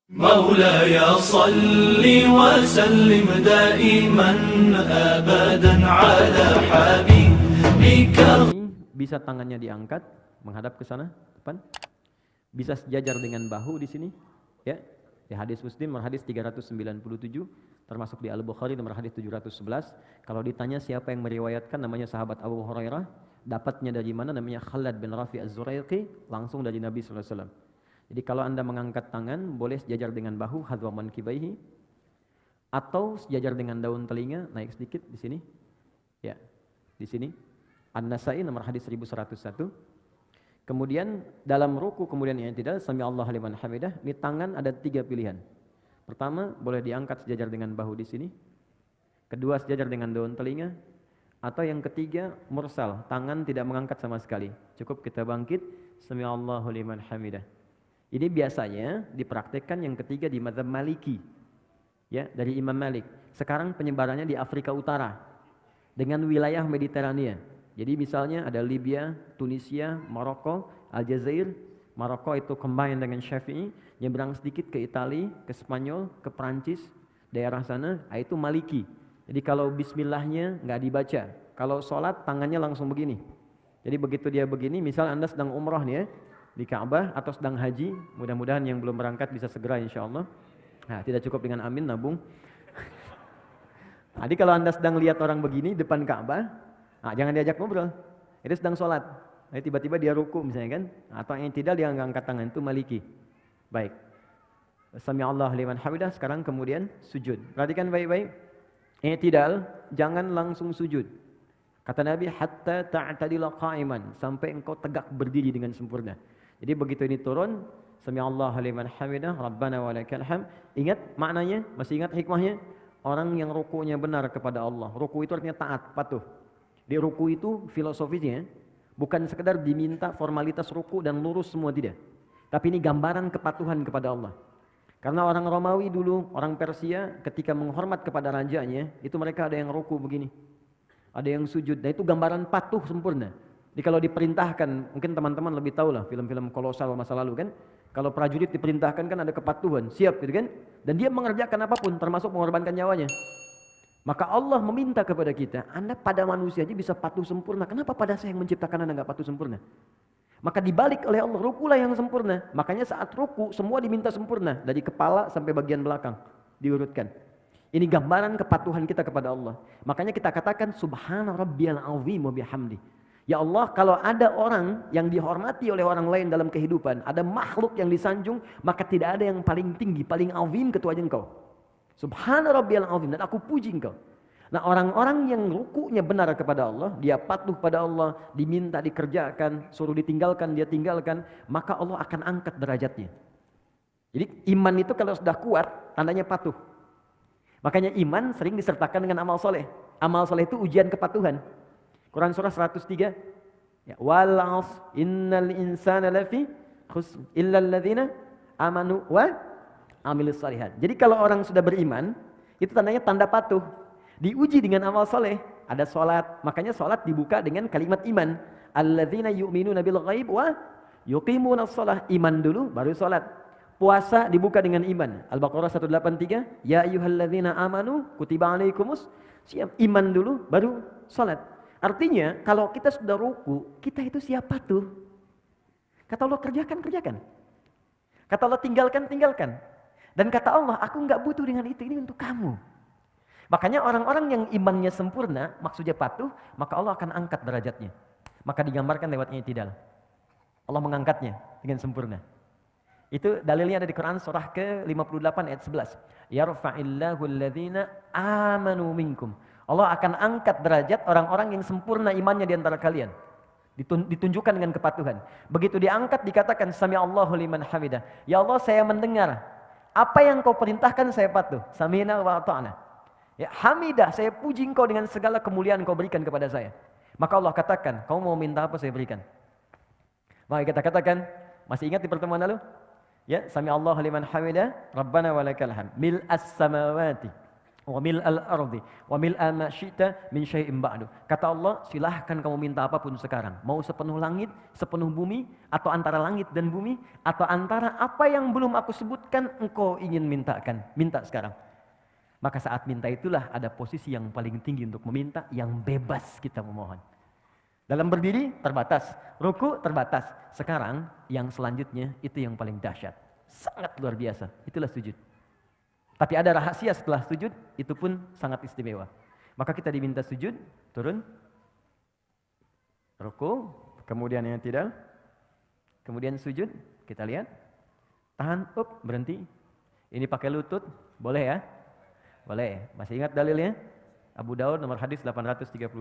مولاي صل وسلم دائما أبدا على حبيبك. Bisa tangannya diangkat menghadap ke sana depan. Bisa sejajar dengan bahu di sini, ya. Di hadis Muslim nomor hadis 397, termasuk di Al-Bukhari nomor hadis 711. Kalau ditanya siapa yang meriwayatkan, namanya sahabat Abu Hurairah. Dapatnya dari mana? Namanya Khalad bin Rafi Az-Zuraiqi, langsung dari Nabi sallallahu alaihi wasallam. Jadi kalau Anda mengangkat tangan, boleh sejajar dengan bahu, hadwa mankibaihi, atau sejajar dengan daun telinga, naik sedikit di sini. Ya, di sini. An-Nasai nomor hadis 1101. Kemudian dalam ruku kemudian i'tidal, sami Allahu liman hamidah, di tangan ada 3 pilihan. Pertama, boleh diangkat sejajar dengan bahu di sini. Kedua, sejajar dengan daun telinga. Atau yang ketiga, mursal, tangan tidak mengangkat sama sekali. Cukup kita bangkit, sami Allahu liman hamidah. Ini biasanya dipraktekkan yang ketiga di mazhab Maliki. Ya, dari Imam Malik. Sekarang penyebarannya di Afrika Utara dengan wilayah Mediterania. Jadi misalnya ada Libya, Tunisia, Maroko, Aljazair. Maroko itu combine dengan Syafi'i, nyebrang sedikit ke Italia, ke Spanyol, ke Prancis, daerah sana, itu Maliki. Jadi kalau bismillahnya nggak dibaca, kalau sholat tangannya langsung begini. Jadi begitu dia begini, misal Anda sedang umrah nih ya, di Ka'bah atau sedang haji, mudah-mudahan yang belum berangkat bisa segera insya Allah. Nah, tidak cukup dengan amin, nabung. Jadi kalau Anda sedang lihat orang begini depan Ka'bah, nah, jangan diajak ngobrol. Itu sedang sholat. Nah, tiba-tiba dia ruku misalnya kan, atau yang tidak dia angkat tangan, itu Maliki. Baik. Sami Allah liman hamidah. Sekarang kemudian sujud. Perhatikan baik-baik. I'tidal, jangan langsung sujud. Kata Nabi, hatta ta'tadila qa'iman, sampai engkau tegak berdiri dengan sempurna. Jadi begitu ini turun, sami Allah liman hamidah, rabbana walakal hamd. Ingat maknanya? Masih ingat hikmahnya? Orang yang rukunya benar kepada Allah. Ruku itu artinya taat, patuh. Di ruku itu filosofisnya bukan sekedar diminta formalitas ruku dan lurus semua, tidak. Tapi ini gambaran kepatuhan kepada Allah. Karena orang Romawi dulu, orang Persia ketika menghormat kepada rajanya, itu mereka ada yang ruku begini. Ada yang sujud. Nah itu gambaran patuh sempurna. Jadi kalau diperintahkan, mungkin teman-teman lebih tahu lah film-film kolosal masa lalu kan. Kalau prajurit diperintahkan kan ada kepatuhan, siap gitu kan. Dan dia mengerjakan apapun termasuk mengorbankan nyawanya. Maka Allah meminta kepada kita, Anda pada manusia aja bisa patuh sempurna. Kenapa pada saya yang menciptakan Anda nggak patuh sempurna? Maka dibalik oleh Allah, rukulah yang sempurna. Makanya saat ruku semua diminta sempurna. Dari kepala sampai bagian belakang. Diurutkan. Ini gambaran kepatuhan kita kepada Allah. Makanya kita katakan, Subhana rabbiyal azim wa bihamdi. Ya Allah, kalau ada orang yang dihormati oleh orang lain dalam kehidupan, ada makhluk yang disanjung, maka tidak ada yang paling tinggi, paling azim kecuali engkau. Subhana rabbiyal azim, dan aku puji engkau. Nah orang-orang yang rukunya benar kepada Allah, dia patuh pada Allah, diminta dikerjakan, suruh ditinggalkan, dia tinggalkan, maka Allah akan angkat derajatnya. Jadi iman itu kalau sudah kuat, tandanya patuh. Makanya iman sering disertakan dengan amal soleh. Amal soleh itu ujian kepatuhan. Quran surah 103. Ya, wal 'asr innal insana lafi khusr illa alladziina amanu wa amilus shalihat. Jadi kalau orang sudah beriman, itu tandanya tanda patuh. Diuji dengan amal soleh. Ada sholat, makanya sholat dibuka dengan kalimat iman. Alladzina yu'minuna bil ghaib wa yuqimunas shalah. Iman dulu baru sholat. Puasa dibuka dengan iman. Al-Baqarah 183. Ya ayyuhalladzina amanu kutiba alaikumus siyam. Iman dulu baru sholat. Artinya kalau kita sudah ruku, kita itu siap patuh. Kata Allah kerjakan, kerjakan. Kata Allah tinggalkan, tinggalkan. Dan kata Allah, aku enggak butuh dengan itu, ini untuk kamu. Makanya orang-orang yang imannya sempurna, maksudnya patuh, maka Allah akan angkat derajatnya. Maka digambarkan lewat i'tidal. Allah mengangkatnya dengan sempurna. Itu dalilnya ada di Quran surah ke-58 ayat 11. Yarfa'illahu alladhina amanu minkum. Allah akan angkat derajat orang-orang yang sempurna imannya di antara kalian. Ditunjukkan dengan kepatuhan. Begitu diangkat dikatakan sami Allahu liman hamidah. Ya Allah, saya mendengar apa yang kau perintahkan, saya patuh. Sami'na wa ata'na. Ya, hamidah, saya puji engkau dengan segala kemuliaan kau berikan kepada saya. Maka Allah katakan, kau mau minta apa saya berikan. Maka kita katakan, masih ingat di pertemuan lalu? Ya, sami Allahu liman hamidah, Rabbana walakal hamd. Mil'as samawati wa mil'al ardi wa mil'a ma syi'ta min syai'in ba'du. Kata Allah, silahkan kamu minta apapun sekarang. Mau sepenuh langit, sepenuh bumi, atau antara langit dan bumi, atau antara apa yang belum aku sebutkan engkau ingin mintakan. Minta sekarang. Maka saat minta itulah ada posisi yang paling tinggi untuk meminta, yang bebas kita memohon. Dalam berdiri terbatas, ruku terbatas. Sekarang yang selanjutnya itu yang paling dahsyat. Sangat luar biasa, itulah sujud. Tapi ada rahasia setelah sujud, itu pun sangat istimewa. Maka kita diminta sujud, turun, ruku, kemudian yang tidak, kemudian sujud, kita lihat, tahan, berhenti. Ini pakai lutut, boleh ya? Boleh. Masih ingat dalilnya? Abu Daud nomor hadis 838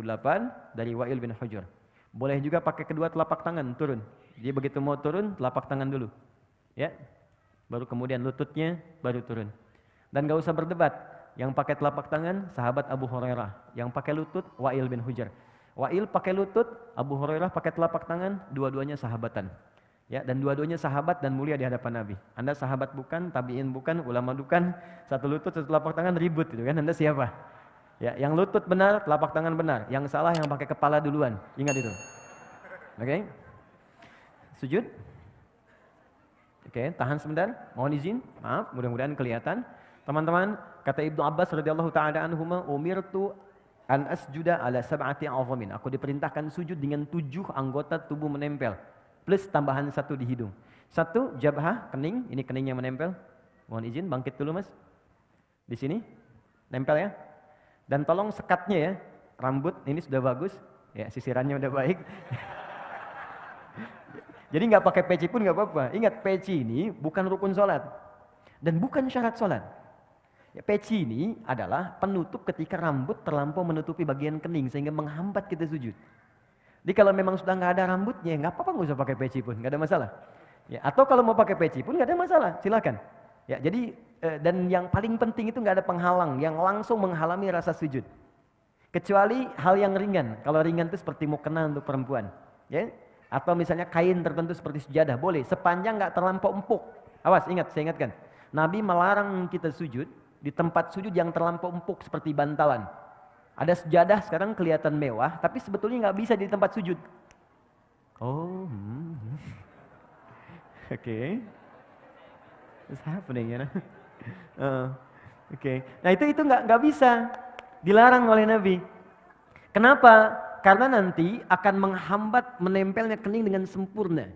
dari Wa'il bin Hujur. Boleh juga pakai kedua telapak tangan turun. Jadi begitu mau turun, telapak tangan dulu. Ya. Baru kemudian lututnya baru turun. Dan gak usah berdebat. Yang pakai telapak tangan sahabat Abu Hurairah, yang pakai lutut Wa'il bin Hujur. Wa'il pakai lutut, Abu Hurairah pakai telapak tangan, dua-duanya sahabatan. Ya, dan dua-duanya sahabat dan mulia di hadapan Nabi. Anda sahabat bukan, tabi'in bukan, ulama bukan, satu lutut, satu telapak tangan ribut gitu kan. Anda siapa? Ya, yang lutut benar, telapak tangan benar. Yang salah yang pakai kepala duluan. Ingat itu. Oke. Sujud. Oke, tahan sebentar. Mohon izin. Maaf, mudah-mudahan kelihatan. Teman-teman, kata Ibnu Abbas radhiyallahu taala anhuma, umirtu an asjuda ala sab'ati azamin. Aku diperintahkan sujud dengan 7 anggota tubuh menempel. Plus tambahan 1 di hidung. 1, jabhah, kening. Ini keningnya menempel. Mohon izin, bangkit dulu mas. Di sini. Nempel ya. Dan tolong sekatnya ya, rambut ini sudah bagus, ya sisirannya udah baik. Jadi nggak pakai peci pun nggak apa-apa. Ingat, peci ini bukan rukun sholat dan bukan syarat sholat. Ya, peci ini adalah penutup ketika rambut terlampau menutupi bagian kening sehingga menghambat kita sujud. Jadi kalau memang sudah nggak ada rambutnya, nggak apa-apa, nggak usah pakai peci pun, nggak ada masalah. Ya, atau kalau mau pakai peci pun nggak ada masalah, silakan. Ya, jadi dan yang paling penting itu nggak ada penghalang yang langsung menghalangi rasa sujud. Kecuali hal yang ringan. Kalau ringan itu seperti mukena untuk perempuan, ya. Atau misalnya kain tertentu seperti sejadah, boleh sepanjang nggak terlampau empuk. Awas, ingat, saya ingatkan. Nabi melarang kita sujud di tempat sujud yang terlampau empuk seperti bantalan. Ada sejadah sekarang kelihatan mewah, tapi sebetulnya nggak bisa di tempat sujud. Oh, Oke. What's happening, you know? Oke. Nah itu nggak bisa, dilarang oleh Nabi. Kenapa? Karena nanti akan menghambat menempelnya kening dengan sempurna.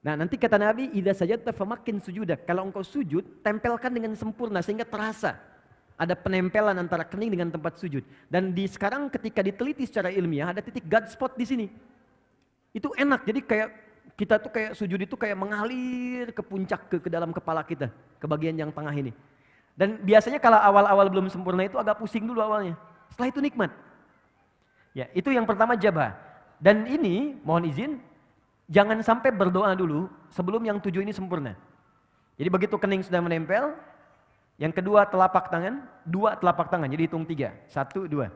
Nah nanti kata Nabi, idza sajadta famakin sujudak. Kalau engkau sujud, tempelkan dengan sempurna sehingga terasa ada penempelan antara kening dengan tempat sujud. Dan sekarang ketika diteliti secara ilmiah ada titik God spot di sini. Itu enak. Jadi kayak kita tuh kayak sujud itu kayak mengalir ke puncak ke dalam kepala kita, ke bagian yang tengah ini. Dan biasanya kalau awal-awal belum sempurna itu agak pusing dulu awalnya. Setelah itu nikmat. Ya, itu yang pertama jabah. Dan ini mohon izin, jangan sampai berdoa dulu sebelum yang 7 ini sempurna. Jadi begitu kening sudah menempel, yang kedua telapak tangan, 2 telapak tangan, jadi hitung 3. 1, 2.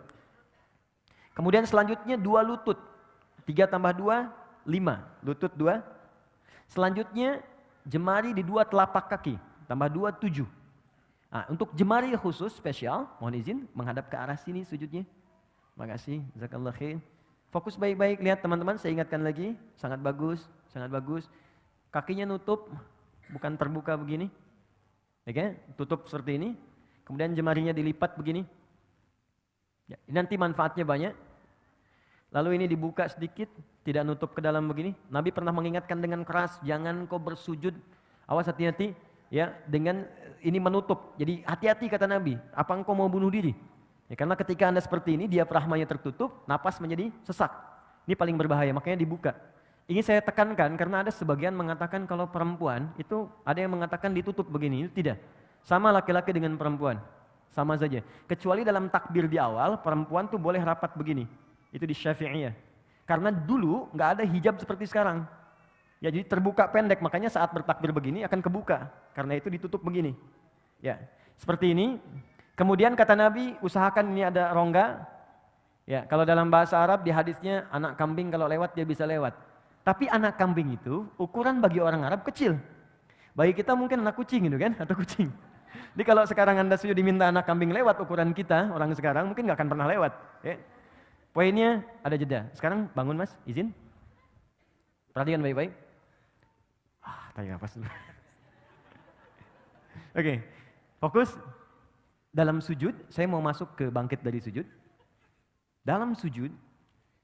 Kemudian selanjutnya 2 lutut. 3 tambah 2, 5, lutut 2. Selanjutnya jemari di 2 telapak kaki, tambah 2, 7. Nah, untuk jemari khusus spesial, mohon izin menghadap ke arah sini sujudnya. Makasih, jazakallah khair. Fokus baik-baik, lihat teman-teman, saya ingatkan lagi, sangat bagus, sangat bagus. Kakinya nutup, bukan terbuka begini. Oke, tutup seperti ini. Kemudian jemarinya dilipat begini. Ya, nanti manfaatnya banyak. Lalu ini dibuka sedikit, tidak nutup ke dalam begini. Nabi pernah mengingatkan dengan keras, jangan kau bersujud, awas hati-hati, ya, dengan ini menutup. Jadi hati-hati kata Nabi, apa engkau mau bunuh diri? Ya, karena ketika Anda seperti ini, diafragmanya tertutup, napas menjadi sesak. Ini paling berbahaya, makanya dibuka. Ini saya tekankan karena ada sebagian mengatakan kalau perempuan itu ada yang mengatakan ditutup begini, itu tidak. Sama laki-laki dengan perempuan, sama saja. Kecuali dalam takbir di awal, perempuan tuh boleh rapat begini. Itu di Syafi'iyah. Karena dulu nggak ada hijab seperti sekarang. Ya, jadi terbuka pendek, makanya saat bertakbir begini akan kebuka. Karena itu ditutup begini. Ya, seperti ini. Kemudian kata Nabi, usahakan ini ada rongga. Ya, kalau dalam bahasa Arab di hadisnya anak kambing kalau lewat dia bisa lewat. Tapi anak kambing itu ukuran bagi orang Arab kecil. Bagi kita mungkin anak kucing gitu kan, atau kucing. Jadi kalau sekarang Anda sujud diminta anak kambing lewat ukuran kita, orang sekarang mungkin nggak akan pernah lewat. Ya. Poinnya ada jeda. Sekarang bangun Mas, izin. Perhatikan baik-baik. Tanya apa dulu. Oke, fokus. Dalam sujud, saya mau masuk ke bangkit dari sujud. Dalam sujud,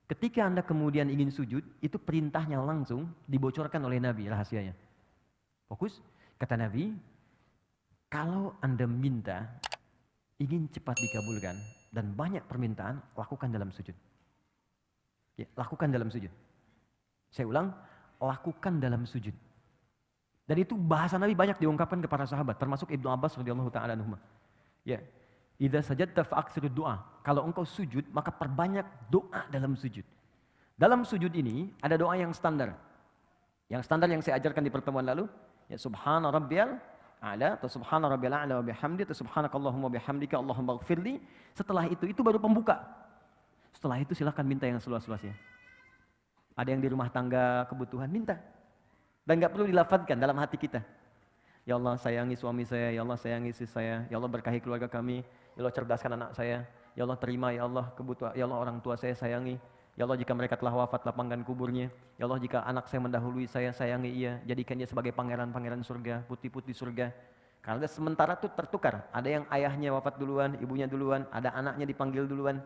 ketika Anda kemudian ingin sujud, itu perintahnya langsung dibocorkan oleh Nabi, rahasianya. Fokus, kata Nabi, kalau Anda minta, ingin cepat dikabulkan, dan banyak permintaan, lakukan dalam sujud. Ya, lakukan dalam sujud. Saya ulang, lakukan dalam sujud. Dan itu bahasa Nabi banyak diungkapkan kepada sahabat, termasuk Ibnu Abbas radhiyallahu ta'ala anhuma. Ya, idza sajadta fa'aksirud doa. Kalau engkau sujud, maka perbanyak doa dalam sujud. Dalam sujud ini ada doa yang standar. Yang standar yang saya ajarkan di pertemuan lalu, ya subhana rabbiyal a'la atau subhana rabbiyal a'la wa bihamdi atau subhanakallahumma bihamdika Allahumma ighfirli. Setelah itu baru pembuka. Setelah itu silakan minta yang seluas-luasnya. Ada yang di rumah tangga kebutuhan, minta. Dan enggak perlu dilafadzkan dalam hati kita. Ya Allah sayangi suami saya, ya Allah sayangi istri saya, ya Allah berkahi keluarga kami, ya Allah cerdaskan anak saya, ya Allah terima ya Allah kebutuhan, ya Allah orang tua saya sayangi, ya Allah jika mereka telah wafat lapangkan kuburnya, ya Allah jika anak saya mendahului saya sayangi ia, jadikan dia sebagai pangeran-pangeran surga, putih-putih surga. Karena sementara itu tertukar, ada yang ayahnya wafat duluan, ibunya duluan, ada anaknya dipanggil duluan.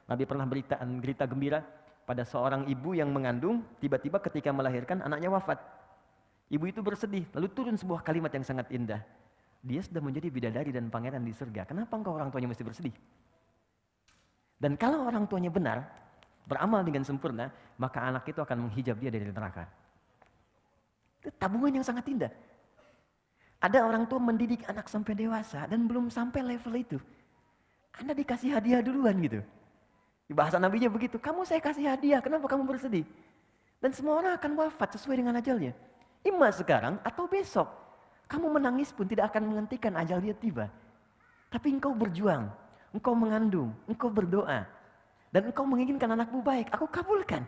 Nabi pernah berita gembira pada seorang ibu yang mengandung, tiba-tiba ketika melahirkan anaknya wafat. Ibu itu bersedih, lalu turun sebuah kalimat yang sangat indah. Dia sudah menjadi bidadari dan pangeran di surga. Kenapa engkau orang tuanya mesti bersedih? Dan kalau orang tuanya benar, beramal dengan sempurna, maka anak itu akan menghijab dia dari neraka. Itu tabungan yang sangat indah. Ada orang tua mendidik anak sampai dewasa dan belum sampai level itu. Anda dikasih hadiah duluan gitu. Di bahasa Nabinya begitu, kamu saya kasih hadiah, kenapa kamu bersedih? Dan semua orang akan wafat sesuai dengan ajalnya. Ima sekarang atau besok. Kamu menangis pun tidak akan menghentikan ajal dia tiba. Tapi engkau berjuang, engkau mengandung, engkau berdoa. Dan engkau menginginkan anakmu baik, aku kabulkan.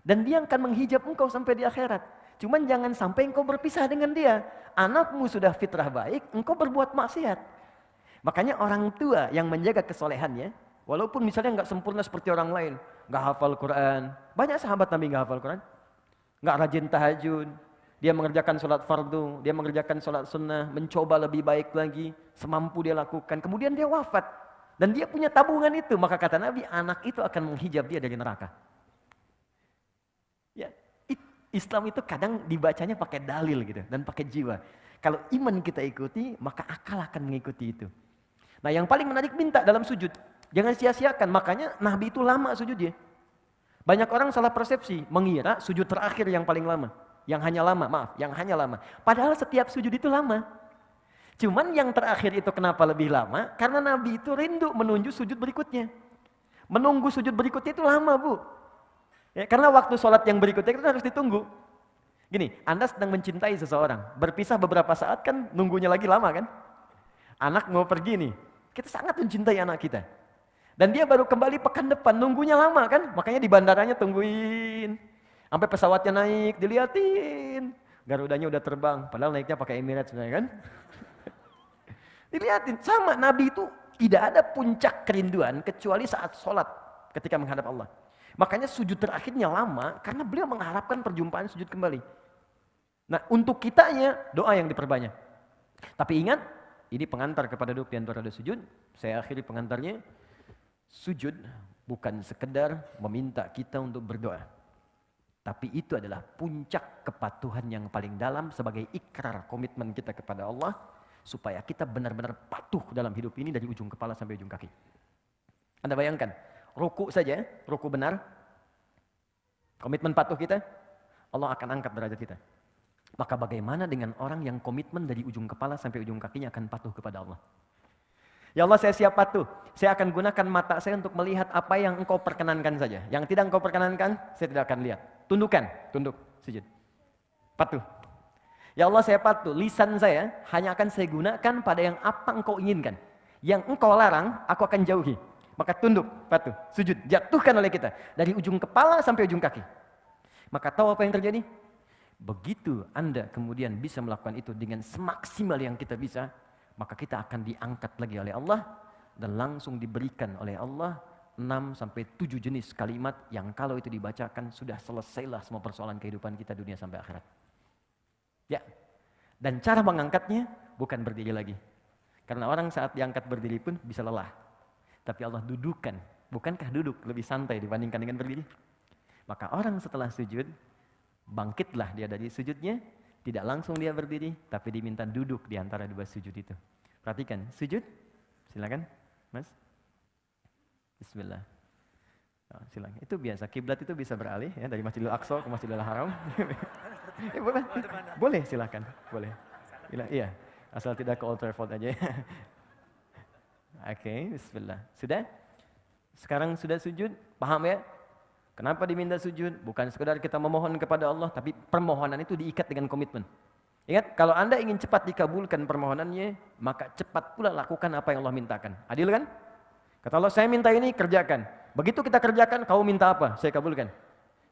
Dan dia akan menghijab engkau sampai di akhirat. Cuman jangan sampai engkau berpisah dengan dia. Anakmu sudah fitrah baik, engkau berbuat maksiat. Makanya orang tua yang menjaga kesolehannya, walaupun misalnya nggak sempurna seperti orang lain, nggak hafal Quran. Banyak sahabat Nabi nggak hafal Quran, nggak rajin tahajud. Dia mengerjakan sholat fardu, dia mengerjakan sholat sunnah, mencoba lebih baik lagi, semampu dia lakukan. Kemudian dia wafat. Dan dia punya tabungan itu. Maka kata Nabi, anak itu akan menghijab dia dari neraka. Ya, Islam itu kadang dibacanya pakai dalil gitu dan pakai jiwa. Kalau iman kita ikuti, maka akal akan mengikuti itu. Nah yang paling menarik minta dalam sujud. Jangan sia-siakan, makanya Nabi itu lama sujudnya. Banyak orang salah persepsi, mengira sujud terakhir yang paling lama. Yang hanya lama. Padahal setiap sujud itu lama. Cuman yang terakhir itu kenapa lebih lama? Karena Nabi itu rindu menuju sujud berikutnya. Menunggu sujud berikutnya itu lama, Bu. Ya, karena waktu sholat yang berikutnya itu harus ditunggu. Gini, Anda sedang mencintai seseorang. Berpisah beberapa saat kan nunggunya lagi lama kan? Anak mau pergi nih. Kita sangat mencintai anak kita. Dan dia baru kembali pekan depan, nunggunya lama kan? Makanya di bandaranya tungguin. Sampai pesawatnya naik, diliatin. Garudanya udah terbang, padahal naiknya pakai Emirates sebenarnya kan. Diliatin, sama Nabi itu tidak ada puncak kerinduan kecuali saat sholat ketika menghadap Allah. Makanya sujud terakhirnya lama karena beliau mengharapkan perjumpaan sujud kembali. Nah untuk kitanya doa yang diperbanyak. Tapi ingat, ini pengantar kepada doa di antara sujud. Saya akhiri pengantarnya. Sujud bukan sekedar meminta kita untuk berdoa. Tapi itu adalah puncak kepatuhan yang paling dalam sebagai ikrar komitmen kita kepada Allah. Supaya kita benar-benar patuh dalam hidup ini dari ujung kepala sampai ujung kaki. Anda bayangkan, ruku saja, ruku benar. Komitmen patuh kita, Allah akan angkat derajat kita. Maka bagaimana dengan orang yang komitmen dari ujung kepala sampai ujung kakinya akan patuh kepada Allah. Ya Allah saya siap patuh, saya akan gunakan mata saya untuk melihat apa yang engkau perkenankan saja. Yang tidak engkau perkenankan, saya tidak akan lihat. Tundukkan, tunduk, sujud. Patuh. Ya Allah saya patuh, lisan saya hanya akan saya gunakan pada yang apa engkau inginkan. Yang engkau larang, aku akan jauhi. Maka tunduk, patuh, sujud, jatuhkan oleh kita. Dari ujung kepala sampai ujung kaki. Maka tahu apa yang terjadi? Begitu Anda kemudian bisa melakukan itu dengan semaksimal yang kita bisa, maka kita akan diangkat lagi oleh Allah dan langsung diberikan oleh Allah 6-7 jenis kalimat yang kalau itu dibacakan sudah selesailah semua persoalan kehidupan kita dunia sampai akhirat. Ya. Dan cara mengangkatnya bukan berdiri lagi. Karena orang saat diangkat berdiri pun bisa lelah. Tapi Allah dudukan. Bukankah duduk lebih santai dibandingkan dengan berdiri? Maka orang setelah sujud, bangkitlah dia dari sujudnya, tidak langsung dia berdiri, tapi diminta duduk di antara dua sujud itu. Perhatikan, sujud, silakan, Mas. Bismillah. Oh, silakan. Itu biasa, kiblat itu bisa beralih ya dari Masjidil Aqsa ke Masjidil Haram. Boleh, boleh silakan, boleh. Iya, asal tidak ke Old Trafford aja. Oke, Bismillah. Sudah? Sekarang sudah sujud, paham ya? Kenapa diminta sujud? Bukan sekedar kita memohon kepada Allah, tapi permohonan itu diikat dengan komitmen. Ingat, kalau Anda ingin cepat dikabulkan permohonannya, maka cepat pula lakukan apa yang Allah mintakan. Adil kan? Kata Allah, saya minta ini, kerjakan. Begitu kita kerjakan, kau minta apa? Saya kabulkan.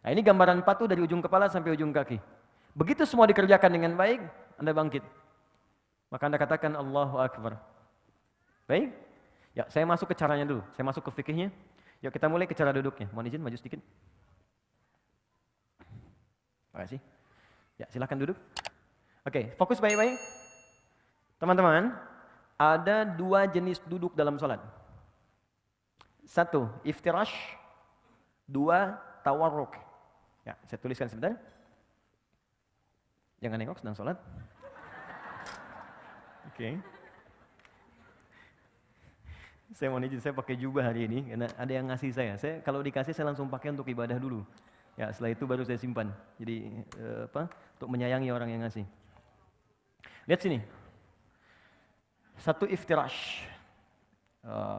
Nah, ini gambaran patung dari ujung kepala sampai ujung kaki. Begitu semua dikerjakan dengan baik, Anda bangkit. Maka Anda katakan, Allahu Akbar. Baik? Ya, saya masuk ke caranya dulu. Saya masuk ke fikihnya. Yuk kita mulai ke cara duduknya. Mohon izin maju sedikit. Terima kasih. Ya, silakan duduk. Oke, fokus baik-baik. Teman-teman, ada 2 jenis duduk dalam salat. 1, iftirash. 2, tawarruk. Ya, saya tuliskan sebentar. Jangan nengok sedang salat. Oke. Saya mau izin, saya pakai jubah hari ini karena ada yang ngasih saya. Saya kalau dikasih saya langsung pakai untuk ibadah dulu. Ya, setelah itu baru saya simpan. Jadi untuk menyayangi orang yang ngasih. Lihat sini. 1 iftirash.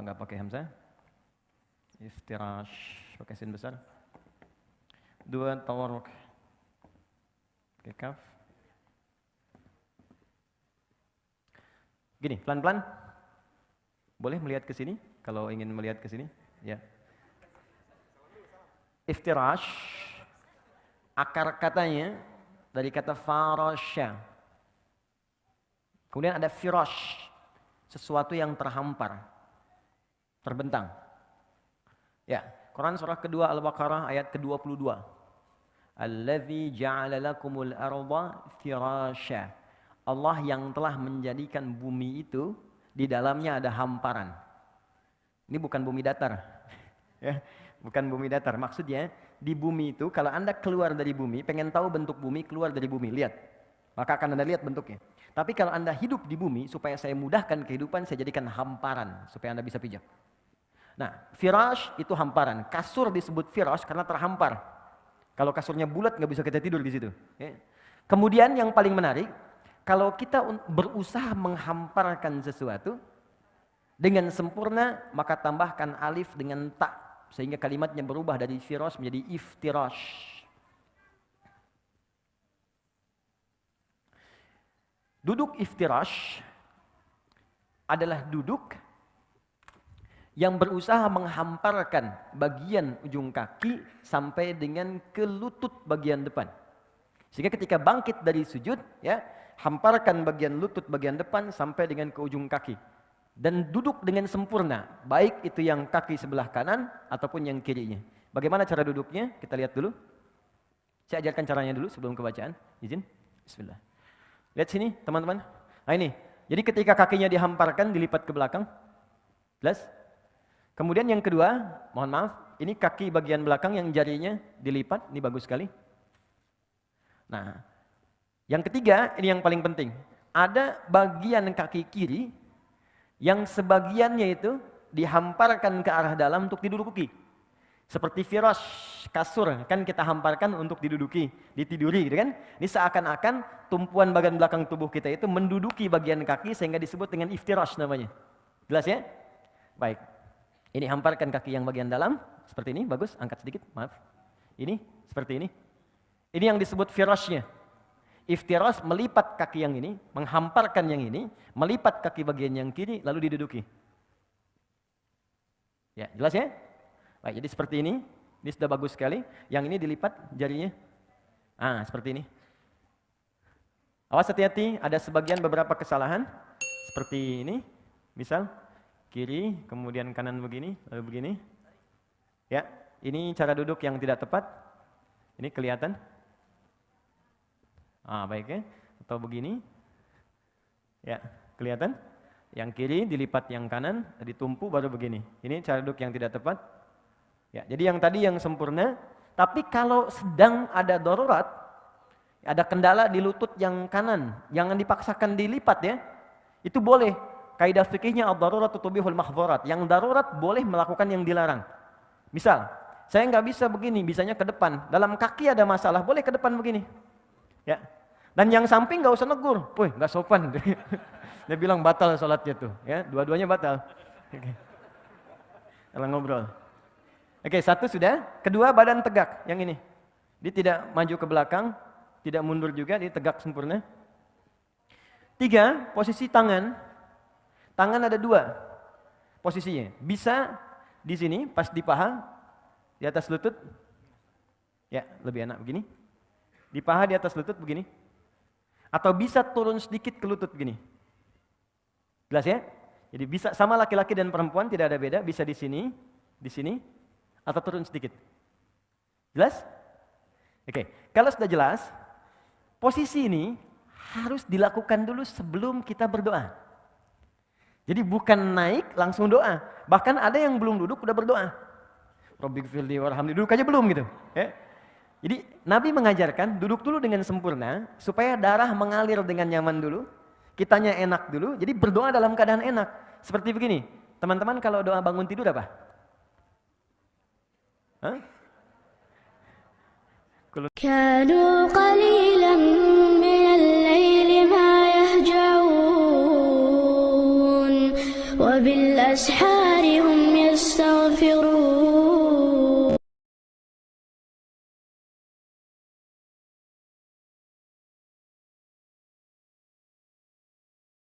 Enggak pakai hamzah. Iftirash pakai sin besar. 2 tawarruk. Pakai kaf. Gini, pelan-pelan. Boleh melihat ke sini kalau ingin melihat ke sini, ya. Iftirash akar katanya dari kata farasya. Kemudian ada firash, sesuatu yang terhampar, terbentang. Ya, Quran surah kedua Al-Baqarah ayat ke-22. Allazi ja'ala lakumul arda firasya. Allah yang telah menjadikan bumi itu di dalamnya ada hamparan. Ini bukan bumi datar. Ya, bukan bumi datar. Maksudnya di bumi itu kalau Anda keluar dari bumi, pengen tahu bentuk bumi, keluar dari bumi, lihat. Maka akan Anda lihat bentuknya. Tapi kalau Anda hidup di bumi, supaya saya mudahkan kehidupan, saya jadikan hamparan supaya Anda bisa pijak. Nah, firash itu hamparan. Kasur disebut firash karena terhampar. Kalau kasurnya bulat nggak bisa kita tidur di situ. Ya. Kemudian yang paling menarik, kalau kita berusaha menghamparkan sesuatu dengan sempurna, maka tambahkan alif dengan ta sehingga kalimatnya berubah dari firash menjadi iftirash. Duduk iftirash adalah duduk yang berusaha menghamparkan bagian ujung kaki sampai dengan ke lutut bagian depan. Sehingga ketika bangkit dari sujud, ya, hamparkan bagian lutut bagian depan sampai dengan ke ujung kaki. Dan duduk dengan sempurna, baik itu yang kaki sebelah kanan ataupun yang kirinya. Bagaimana cara duduknya? Kita lihat dulu. Saya ajarkan caranya dulu sebelum kebacaan. Izin. Bismillah. Lihat sini teman-teman. Nah ini. Jadi ketika kakinya dihamparkan, dilipat ke belakang. Jelas? Kemudian yang kedua, mohon maaf, ini kaki bagian belakang yang jarinya dilipat. Ini bagus sekali. Nah, yang ketiga, ini yang paling penting. Ada bagian kaki kiri yang sebagiannya itu dihamparkan ke arah dalam untuk diduduki. Seperti firash, kasur, kan kita hamparkan untuk diduduki, ditiduri gitu kan. Ini seakan-akan tumpuan bagian belakang tubuh kita itu menduduki bagian kaki sehingga disebut dengan iftirash namanya. Jelas ya? Baik. Ini hamparkan kaki yang bagian dalam, seperti ini, bagus, angkat sedikit, maaf. Ini, seperti ini. Ini yang disebut firashnya. Iftirash melipat kaki yang ini, menghamparkan yang ini, melipat kaki bagian yang kiri, lalu diduduki. Ya, jelas ya? Baik, jadi seperti ini sudah bagus sekali. Yang ini dilipat jarinya. Seperti ini. Awas hati-hati, ada sebagian beberapa kesalahan. seperti ini, misal kiri, kemudian kanan begini, lalu begini. Ya, ini cara duduk yang tidak tepat. Ini kelihatan? Baik ya. Atau begini. Ya, kelihatan? Yang kiri dilipat yang kanan, ditumpu baru begini. Ini cara duduk yang tidak tepat. Ya, jadi yang tadi yang sempurna. Tapi kalau sedang ada darurat, ada kendala di lutut yang kanan, jangan dipaksakan dilipat ya. Itu boleh. Kaidah fikihnya ad-darurat tubihul mahdzurat. Yang darurat boleh melakukan yang dilarang. Misal, saya nggak bisa begini, bisanya ke depan. Dalam kaki ada masalah, boleh ke depan begini. Ya. Dan yang samping nggak usah negur. Woi, nggak sopan. Dia bilang batal sholatnya tuh. Ya, dua-duanya batal. Oke. Kalau ngobrol. Oke, satu sudah. Kedua, badan tegak. Yang ini. Dia tidak maju ke belakang, tidak mundur juga, dia tegak sempurna. 3, posisi tangan. Tangan ada 2 posisinya. Bisa di sini, pas di paha, di atas lutut. Ya, lebih enak begini. Di paha, di atas lutut begini. Atau bisa turun sedikit ke lutut begini. Jelas ya? Jadi bisa sama laki-laki dan perempuan, tidak ada beda. Bisa di sini, atau turun sedikit. Jelas? Oke, kalau sudah jelas, posisi ini harus dilakukan dulu sebelum kita berdoa. Jadi bukan naik langsung doa. Bahkan ada yang belum duduk udah berdoa. Rabbighfirli warhamni, duduk aja belum gitu. Ya. Jadi Nabi mengajarkan duduk dulu dengan sempurna supaya darah mengalir dengan nyaman dulu, kitanya enak dulu. Jadi berdoa dalam keadaan enak. Seperti begini, teman-teman kalau doa bangun tidur apa? كانوا قليلا من الليل ما يهجعون وبالأسحار هم يستغفرون